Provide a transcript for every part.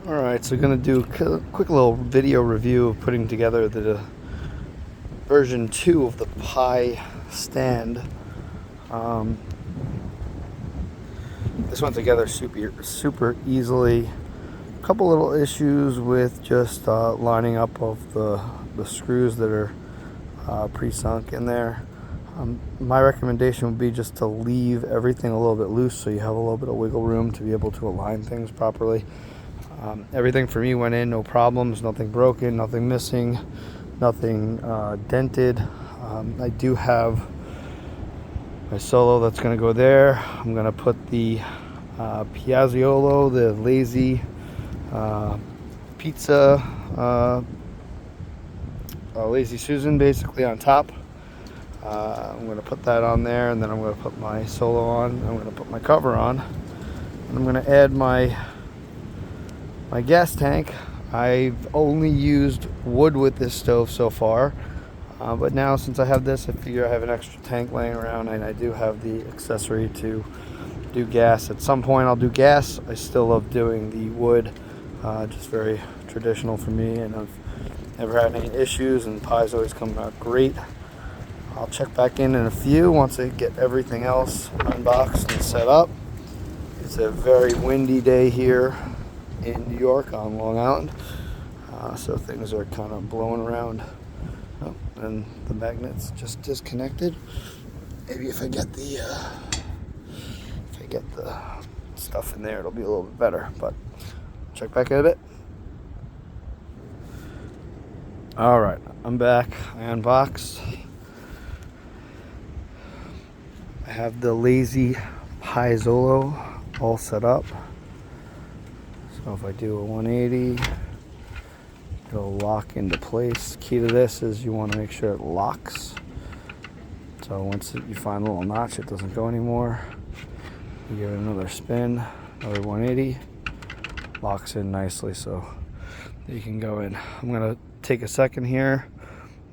Alright, so gonna do a quick little video review of putting together the version 2 of the Pi stand. Um, this went together super easily. A couple little issues with just lining up of the screws that are pre-sunk in there. My recommendation would be just to leave everything a little bit loose so you have a little bit of wiggle room to be able to align things properly. Everything for me went in, no problems, nothing broken, nothing missing, nothing dented. I do have my Solo that's going to go there. I'm going to put the Piazzolo, the Lazy Pizza, Lazy Susan basically on top. I'm going to put that on there, and then I'm going to put my Solo on. I'm going to put my cover on, and I'm going to add my gas tank. I've only used wood with this stove so far, but now since I have this, I figure I have an extra tank laying around, and I do have the accessory to do gas. At some point I'll do gas. I still love doing the wood, just very traditional for me, and I've never had any issues, and Pi's always come out great. I'll check back in a few once I get everything else unboxed and set up. It's a very windy day here in New York on Long Island, so things are kind of blowing around. Oh, and the magnet's just disconnected. Maybe if I get the stuff in there, it'll be a little bit better, but check back in a bit. All right, I'm back. I unboxed. I have the Lazy Piazzolo all set up. So if I do a 180, it'll lock into place. Key to this is you want to make sure it locks. So once you find a little notch, it doesn't go anymore. You give it another spin, another 180, locks in nicely so you can go in. I'm gonna take a second here,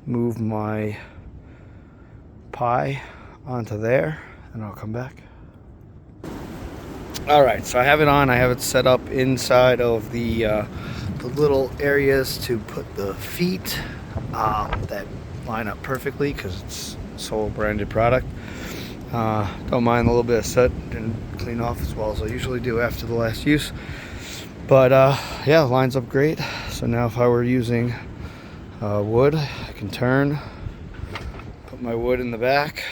move my Pi onto there, and I'll come back. All right, so I have it on. I have it set up inside of the little areas to put the feet that line up perfectly because it's a Solo branded product. Don't mind a little bit of soot and clean off as well as I usually do after the last use. But yeah, lines up great. So now if I were using wood, I can turn, put my wood in the back,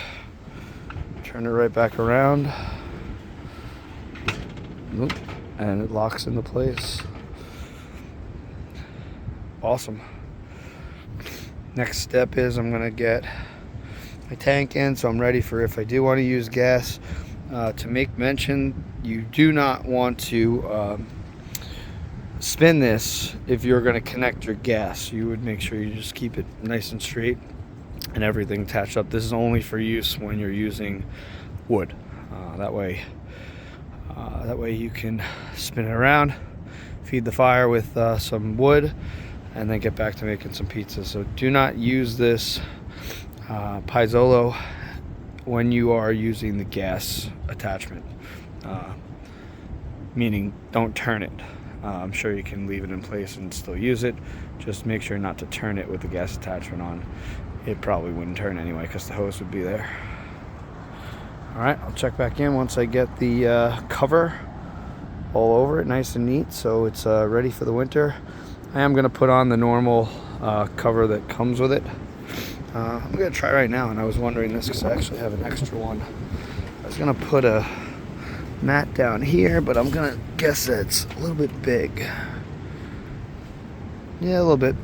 turn it right back around, and it locks into place. Awesome. Next step is I'm gonna get my tank in, so I'm ready for if I do want to use gas. To make mention, you do not want to spin this if you're going to connect your gas. You would make sure you just keep it nice and straight and everything attached up. This is only for use when you're using wood. That way you can spin it around, feed the fire with some wood, and then get back to making some pizza. So do not use this Piazzolo when you are using the gas attachment, meaning don't turn it. I'm sure you can leave it in place and still use it. Just make sure not to turn it with the gas attachment on. It probably wouldn't turn anyway because the hose would be there. All right, I'll check back in once I get the cover all over it nice and neat so it's ready for the winter. I am going to put on the normal cover that comes with it. I'm going to try right now, and I was wondering this because I actually have an extra one. I was going to put a mat down here, but I'm going to guess that it's a little bit big. Yeah, a little bit.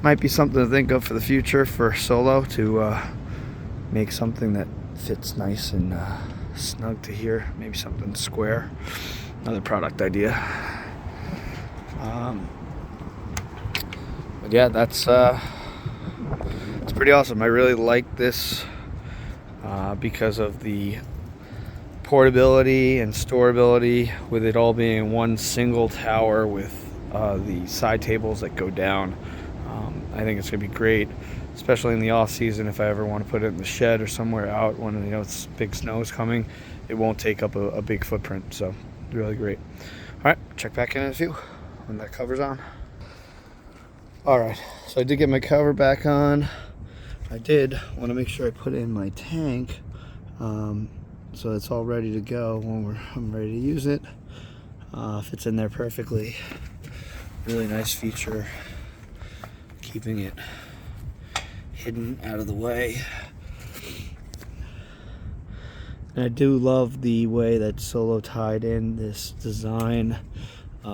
Might be something to think of for the future for Solo to make something that fits nice and snug to here. Maybe something square. Another product idea. But yeah, that's it's pretty awesome. I really like this because of the portability and storability, with it all being one single tower with the side tables that go down. I think it's gonna be great, especially in the off season. If I ever want to put it in the shed or somewhere out when it's big snow is coming, it won't take up a big footprint. So really great. All right, check back in a few. when that cover's on. All right, so I did get my cover back on. I did want to make sure I put in my tank so it's all ready to go when I'm ready to use it. Fits in there perfectly. Really nice feature, keeping it hidden out of the way. And I do love the way that Solo tied in this design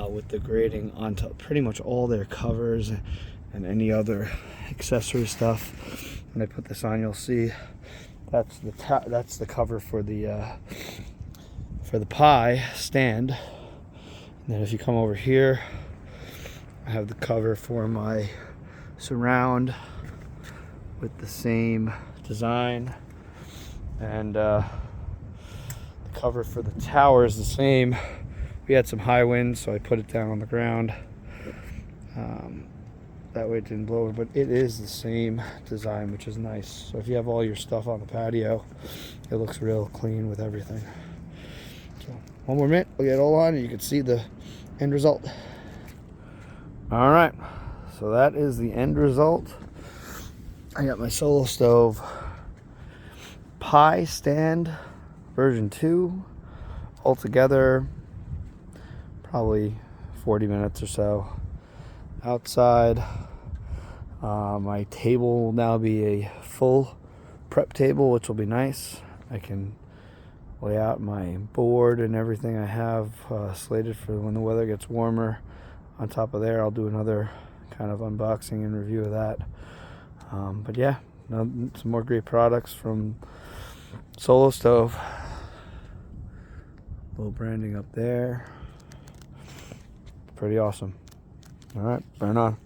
with the grading onto pretty much all their covers and any other accessory stuff. When I put this on, you'll see that's the cover for the Pi stand. And then if you come over here, I have the cover for my surround with the same design, and the cover for the tower is the same. We had some high winds, so I put it down on the ground. That way it didn't blow over, but it is the same design, which is nice. So if you have all your stuff on the patio, it looks real clean with everything. So one more minute, we'll get it all on and you can see the end result. All right, so that is the end result. I got my Solo Stove Pi stand version 2 altogether, probably 40 minutes or so outside. My table will now be a full prep table, which will be nice. I can lay out my board and everything I have slated for when the weather gets warmer. On top of there, I'll do another kind of unboxing and review of that. But yeah, some more great products from Solo Stove. Little branding up there. Pretty awesome. All right, burn on.